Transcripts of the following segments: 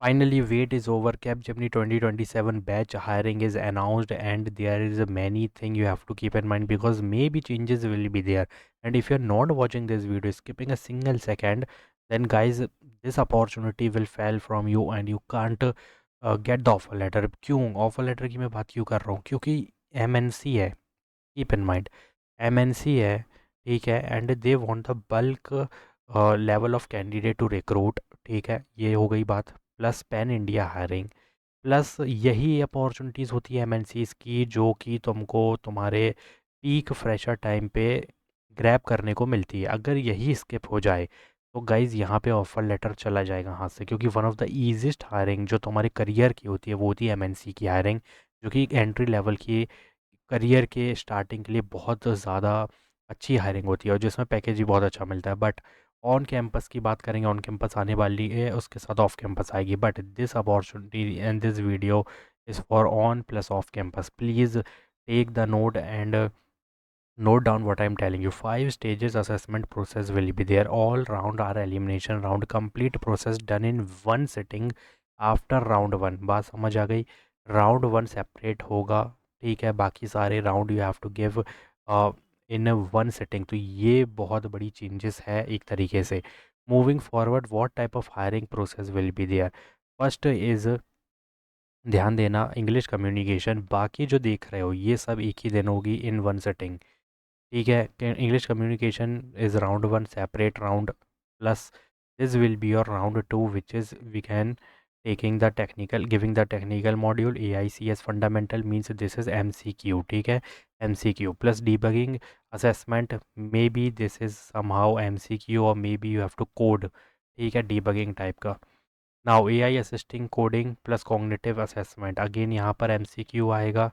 Finally, wait is over. Capgemini 2027 batch hiring is announced, and there is a many thing you have to keep in mind because maybe changes will be there. And if you're not watching this video, skipping a single second, then guys, this opportunity will fail from you and you can't get the offer letter. क्यों offer letter की मैं बात क्यों कर रहा हूँ? क्योंकि MNC है, कीप इन माइंड, MNC है, ठीक है, and they want the bulk level of candidate to recruit, ठीक है, ये हो गई बात। Plus pan India hiring, plus यही अपॉर्चुनिटीज़ होती है MNCs की जो कि तुमको तुम्हारे पीक फ्रेशर टाइम पे ग्रैब करने को मिलती है। अगर यही स्किप हो जाए तो गाइज़ यहाँ पे ऑफर लेटर चला जाएगा हाथ से, क्योंकि one of the easiest hiring जो तुम्हारे करियर की होती है वो होती है MNC की हायरिंग, जो कि एक एंट्री लेवल की करियर के स्टार्टिंग के लिए बहुत ज़्यादा अच्छी हायरिंग होती है और जिसमें पैकेज भी बहुत अच्छा मिलता है। बट ऑन कैंपस की बात करेंगे, ऑन कैंपस आने वाली है, उसके साथ ऑफ कैंपस आएगी। But this opportunity and this video is for on plus off campus. Please take the note and note down what I'm telling you. 5 stages assessment process will be there. All round are elimination round, complete process done in one sitting after round 1। बात समझ आ गई? Round 1 separate होगा, ठीक है, बाकी सारे round you have to give in one sitting. तो ये बहुत बड़ी चेंजेस है एक तरीके से। Moving forward, what type of hiring process will be there? First is, ध्यान देना, इंग्लिश कम्युनिकेशन। बाकी जो देख रहे हो ये सब एक ही दिन होगी इन वन सिटिंग, ठीक है। English communication is round 1 separate round, plus this will be your round 2 which is we can taking the technical, giving the technical module AICS fundamental, means this is MCQ, ठीक है, MCQ plus debugging assessment, may be this is somehow MCQ और may be you have to code, ठीक है, debugging type का। Now AI assisting coding plus cognitive assessment, again यहाँ पर MCQ आएगा,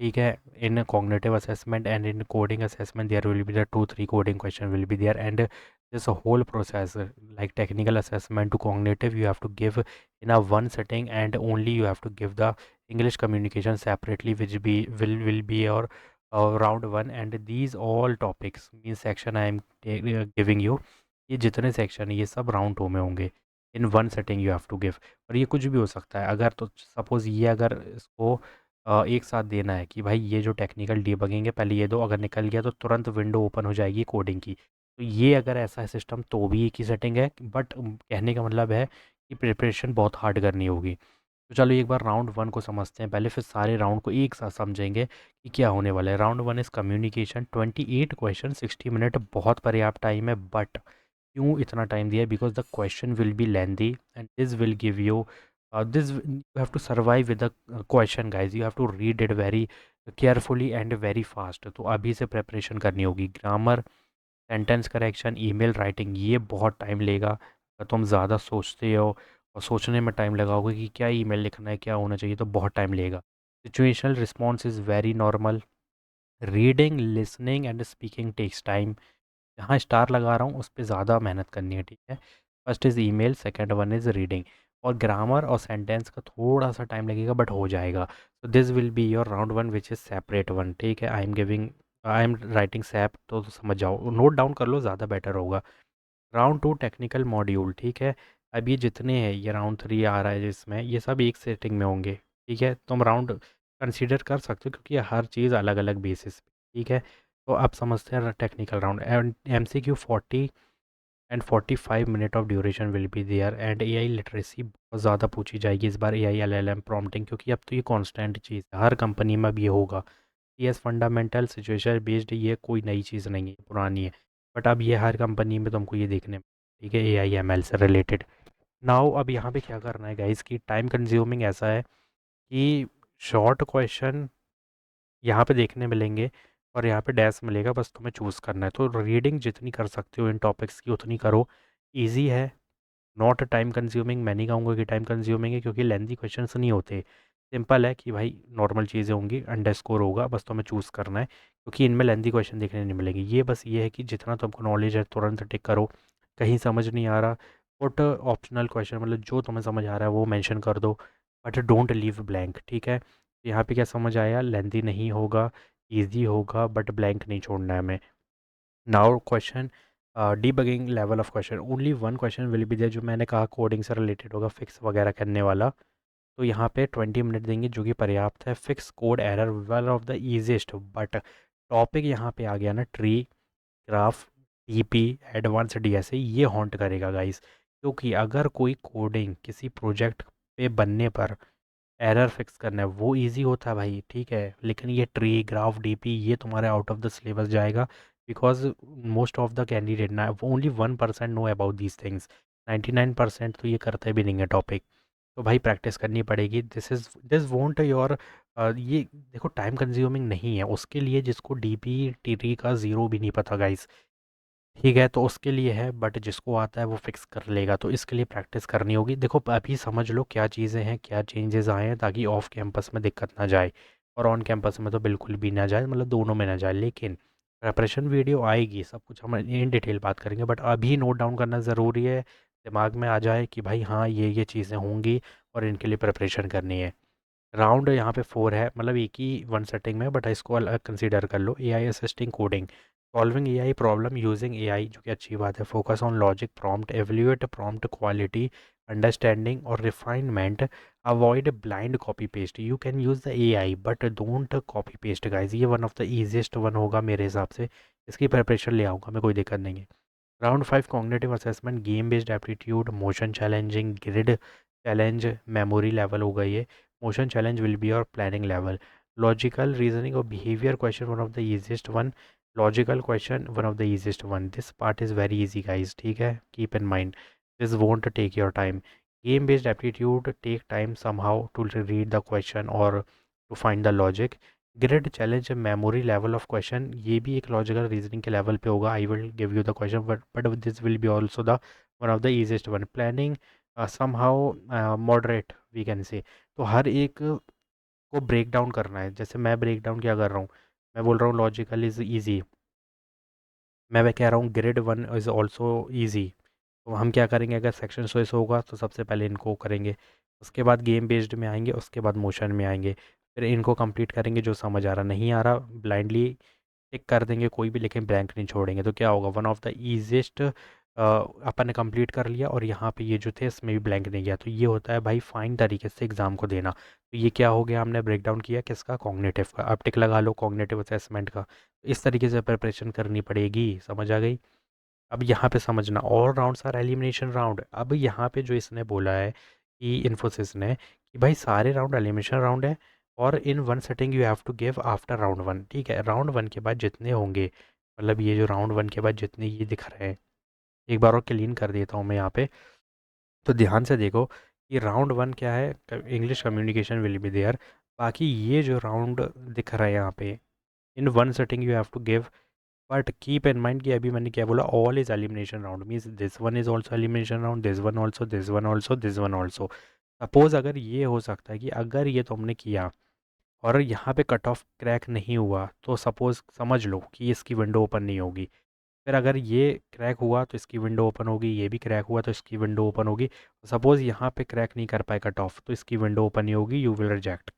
ठीक है। In cognitive assessment and in coding assessment there will be the 2-3 coding question will be there, and this whole process like technical assessment to cognitive you have to give in a one sitting, and only you have to give the English communication separately which be will be your round 1। And these all topics mean section I am giving you, ये जितने section है ये सब round 2 में होंगे, in one setting you have to give. और ये कुछ भी हो सकता है, अगर तो सपोज़ ये अगर इसको एक साथ देना है कि भाई ये जो टेक्निकल डीबगिंग है पहले ये दो, अगर निकल गया तो तुरंत विंडो ओपन हो जाएगी कोडिंग की, तो ये अगर ऐसा है सिस्टम तो भी एक ही सेटिंग है। बट कहने का मतलब है कि प्रिपरेशन बहुत हार्ड करनी होगी। तो चलो एक बार राउंड 1 को समझते हैं पहले, फिर सारे राउंड को एक साथ समझेंगे कि क्या होने वाला है। Round 1 is communication, 28 question, 60 minute, बहुत पर्याप्त टाइम है। बट क्यों इतना टाइम दिया है? Because the question will B lengthy and this will give you this you have to survive with the question guys, you have to read it very carefully and very fast। तो अभी से preparation करनी होगी। Grammar, sentence correction, email writing, ये बहुत time लेगा। अगर तुम ज़्यादा सोचते हो और सोचने में टाइम लगाओगे कि क्या ईमेल लिखना है, क्या होना चाहिए, तो बहुत टाइम लेगा। Situational response is very normal. Reading, listening and speaking takes time. जहाँ स्टार लगा रहा हूँ उस पर ज़्यादा मेहनत करनी है, ठीक है। First is email, second one is reading. और ग्रामर और सेंटेंस का थोड़ा सा टाइम लगेगा बट हो जाएगा। तो this will be your round 1 which is separate one, ठीक है। आई एम राइटिंग सैप, तो समझ जाओ, नोट डाउन कर लो, ज़्यादा बेटर होगा। राउंड 2 टेक्निकल मॉड्यूल, ठीक है। अब ये जितने हैं, ये राउंड 3 आ रहा है जिसमें ये सब एक सेटिंग में होंगे, ठीक है। तुम राउंड कंसीडर कर सकते हो क्योंकि हर चीज़ अलग अलग बेसिस पे, ठीक है। तो आप समझते हैं technical round. MCQ 40 and 45 minute of duration will be there, and AI literacy बहुत ज़्यादा पूछी जाएगी इस बार, AI LLM प्रॉम्प्टिंग, क्योंकि अब तो ये कांस्टेंट चीज़ है, हर कंपनी में अब ये होगा। CS फंडामेंटल सिचुएशन बेस्ड, ये कोई नई चीज़ नहीं है, पुरानी है, बट अब ये हर कंपनी में तुमको ये देखने में, ठीक है, AI ML से रिलेटेड। नाउ अब यहाँ पे क्या करना है गाइस कि टाइम कंज्यूमिंग ऐसा है कि शॉर्ट क्वेश्चन यहाँ पे देखने मिलेंगे और यहाँ पे डैश मिलेगा, बस तुम्हें चूज़ करना है। तो रीडिंग जितनी कर सकते हो इन टॉपिक्स की उतनी करो, ईजी है, नॉट टाइम कंज्यूमिंग। मैं नहीं कहूँगा कि टाइम कंज्यूमिंग है क्योंकि लेंथी क्वेश्चंस नहीं होते, सिंपल है कि भाई नॉर्मल चीज़ें होंगी, अंडरस्कोर होगा, बस तुम्हें चूज़ करना है क्योंकि इनमें लेंथी क्वेश्चन देखने नहीं मिलेंगे। ये बस ये है कि जितना तुमको नॉलेज है तुरंत टिक करो, कहीं समझ नहीं आ रहा पुट ऑप्शनल क्वेश्चन, मतलब जो तुम्हें समझ आ रहा है वो मेंशन कर दो, बट डोंट लीव ब्लैंक, ठीक है। यहाँ पे क्या समझ आया? लेंथी नहीं होगा, ईजी होगा, बट ब्लैंक नहीं छोड़ना है हमें। Now question debugging level of question, only one question will be there, जो मैंने कहा कोडिंग से रिलेटेड होगा, फिक्स वगैरह करने वाला। तो यहाँ पे 20 मिनट देंगे जो कि पर्याप्त है। Fix code error, one of the easiest, but topic यहाँ पे आ गया ना, tree, graph, TP, advance DSA, ये हॉन्ट करेगा गाइस। क्योंकि अगर कोई कोडिंग किसी प्रोजेक्ट पे बनने पर एरर फिक्स करना है वो इजी होता है भाई, ठीक है, लेकिन ये ट्री, ग्राफ, डीपी, ये तुम्हारे आउट ऑफ द सिलेबस जाएगा। Because most of the candidate ना, only 1% know about these things, 99% तो ये करते भी नहीं है टॉपिक। तो भाई प्रैक्टिस करनी पड़ेगी। दिस वोंट योर, ये देखो टाइम कंज्यूमिंग नहीं है उसके लिए जिसको डीपी टीटी का ज़ीरो भी नहीं पता गाइस, ठीक है, तो उसके लिए है, बट जिसको आता है वो फिक्स कर लेगा। तो इसके लिए प्रैक्टिस करनी होगी। देखो अभी समझ लो क्या चीज़ें हैं, क्या चेंजेस आए हैं, ताकि ऑफ कैंपस में दिक्कत ना जाए और ऑन कैंपस में तो बिल्कुल भी ना जाए, मतलब दोनों में ना जाए। लेकिन प्रेपरेशन वीडियो आएगी, सब कुछ हम इन डिटेल बात करेंगे, बट अभी नोट डाउन करना ज़रूरी है, दिमाग में आ जाए कि भाई हाँ ये चीज़ें होंगी और इनके लिए प्रिपरेशन करनी है। राउंड यहाँ पे 4 है, मतलब एक ही वन सेटिंग में, बट इसको अलग कंसीडर कर लो। AI assisting coding, solving AI problem using AI, जो कि अच्छी बात है। Focus on logic prompt, evaluate prompt quality, understanding और refinement, avoid blind copy paste. You can use the AI but don't copy paste guys, ये one of the easiest one होगा मेरे हिसाब से। इसकी प्रिपरेशन ले आऊँगा मैं, कोई दिक्कत नहीं है। Round 5 cognitive assessment, game based aptitude, motion challenging, grid challenge, memory level हो गई है। Motion challenge will be your planning level. Logical reasoning or behavior question, one of the easiest one. Logical question, one of the easiest one. This part is very easy guys, ठीक है, keep in mind, this won't take your time. Game based aptitude take time somehow to read the question or to find the logic. Grid challenge, memory level of question, ये भी एक logical reasoning के level पे होगा। I will give you the question, but this will be also the one of the easiest one. Planning, somehow moderate we can say। तो हर एक को break down करना है। जैसे मैं ब्रेक डाउन क्या कर रहा हूँ, मैं बोल रहा हूँ लॉजिकल इज़ ईजी, मैं कह रहा हूँ grid one is also easy. तो हम क्या करेंगे, अगर सेक्शन चॉइस होगा तो सबसे पहले इनको करेंगे, उसके बाद गेम बेस्ड में आएंगे, उसके बाद मोशन में आएंगे, फिर इनको कंप्लीट करेंगे। जो समझ आ रहा नहीं आ रहा ब्लाइंडली टिक कर देंगे कोई भी, लेकिन ब्लैंक नहीं छोड़ेंगे। तो क्या होगा, वन ऑफ द ईजिएस्ट अपन ने कंप्लीट कर लिया और यहाँ पे ये जो थे इसमें भी ब्लैंक नहीं गया। तो ये होता है भाई फाइन तरीके से एग्ज़ाम को देना। तो ये क्या हो गया, हमने ब्रेक डाउन किया किसका, कॉग्निटिव का। अब टिक लगा लो कॉग्निटिव असेसमेंट का। इस तरीके से प्रिपरेशन करनी पड़ेगी, समझ आ गई। अब यहाँ पे समझना, all round are elimination round. अब यहाँ पे जो इसने बोला है कि इन्फोसिस ने, कि भाई सारे राउंड एलिमिनेशन राउंड है और in one setting you have to give after round one, ठीक है। राउंड वन के बाद जितने होंगे, मतलब ये जो राउंड वन के बाद जितने ये दिख रहे हैं, एक बार और क्लीन कर देता हूँ मैं यहाँ पे, तो ध्यान से देखो कि राउंड वन क्या है, English communication will be there. बाकी ये जो राउंड दिख रहा है यहाँ पे, in one setting you have to give, but keep in mind कि अभी मैंने क्या बोला, all is elimination round, means this one is also elimination round, this one also, this one also, this one also. Suppose अगर ये हो सकता है कि अगर ये तुमने किया और यहाँ पे कट ऑफ क्रैक नहीं हुआ, तो सपोज समझ लो कि इसकी विंडो ओपन नहीं होगी। फिर अगर ये क्रैक हुआ तो इसकी विंडो ओपन होगी, ये भी क्रैक हुआ तो इसकी विंडो ओपन होगी। सपोज यहाँ पे क्रैक नहीं कर पाए कट ऑफ, तो इसकी विंडो ओपन नहीं होगी, यू विल रिजेक्ट।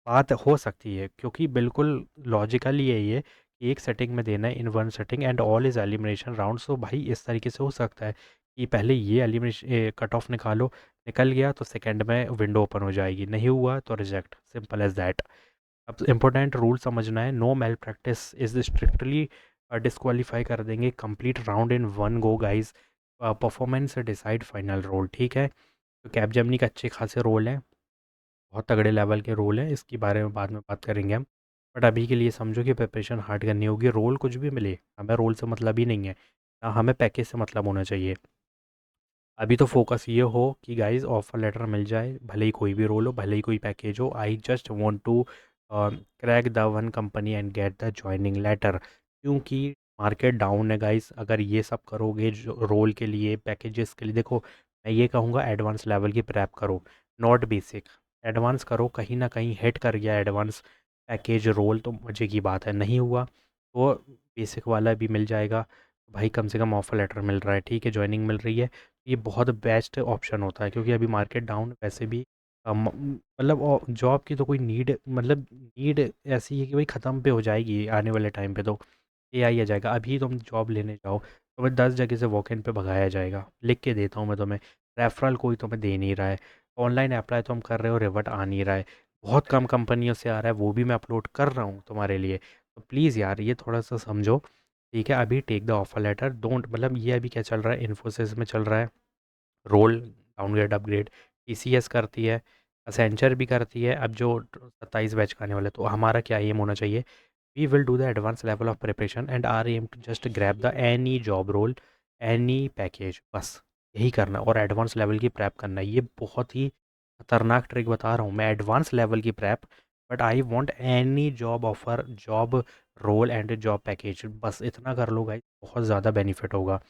बात हो सकती है क्योंकि बिल्कुल लॉजिकल यही है कि एक सेटिंग में देना है in one setting and all is elimination round. So भाई इस तरीके से हो सकता है कि पहले ये एलिमिनेशन कट ऑफ निकालो, निकल गया तो सेकंड में विंडो ओपन हो जाएगी, नहीं हुआ तो रिजेक्ट, सिंपल एज दैट। अब इम्पोर्टेंट रूल समझना है, no mail practice is strictly disqualify कर देंगे complete round in one go guys. Performance decide final role, ठीक है। तो कैप जेमिनी का अच्छे खासे रोल है, बहुत तगड़े लेवल के रोल है, इसके बारे में बाद में बात करेंगे हम। बट अभी के लिए समझो कि प्रिपरेशन हार्ड करनी होगी, रोल कुछ भी मिले हमें रोल से मतलब ही नहीं है, ना हमें पैकेज से मतलब होना चाहिए। अभी तो फोकस ये हो कि गाइस ऑफर लेटर मिल जाए, भले ही कोई भी रोल हो, भले ही कोई पैकेज हो। I just want to crack the one company and get the joining letter, क्योंकि मार्केट डाउन है गाइस। अगर ये सब करोगे जो रोल के लिए, पैकेजेस के लिए, देखो मैं ये कहूँगा एडवांस लेवल की प्रेप करो, नॉट बेसिक। एडवांस करो, कहीं ना कहीं हिट कर गया एडवांस पैकेज रोल तो मजे की बात है, नहीं हुआ तो बेसिक वाला भी मिल जाएगा। भाई कम से कम ऑफर लेटर मिल रहा है, ठीक है, ज्वाइनिंग मिल रही है, ये बहुत बेस्ट ऑप्शन होता है। क्योंकि अभी मार्केट डाउन वैसे भी, मतलब जॉब की तो कोई नीड, मतलब नीड ऐसी है कि भाई ख़त्म पे हो जाएगी आने वाले टाइम पे, तो एआई आ जाएगा। अभी तुम जॉब लेने जाओ, तुम्हें 10 जगह से वॉक इन पे भगाया जाएगा। लिख के देता हूँ मैं तुम्हें। रेफरल कोई तुम्हें दे नहीं रहा है। ऑनलाइन अप्लाई तुम कर रहे हो, रिवर्ट आ नहीं रहा है। बहुत कम कंपनियों से आ रहा है, वो भी मैं अपलोड कर रहा हूँ तुम्हारे लिए। तो प्लीज़ यार ये थोड़ा सा समझो। ठीक है, अभी take the offer letter, don't, मतलब ये अभी क्या चल रहा है, इन्फोसिस में चल रहा है रोल डाउनग्रेड अपग्रेड। टीसीएस करती है, असेंचर भी करती है। अब जो 27 बैच का आने वाला है, तो हमारा क्या एम होना चाहिए, we will do the advance level of preparation and our aim to just grab the any job role, any package, बस यही करना है। और एडवांस लेवल की प्रैप करना है। ये बहुत ही खतरनाक ट्रिक बता रहा हूँ मैं, एडवांस लेवल की prep. But I want any job offer, job role and job package, बस इतना कर लो गाइस, बहुत ज़्यादा बेनिफिट होगा।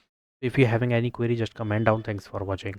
If you having any query just comment down. Thanks for watching.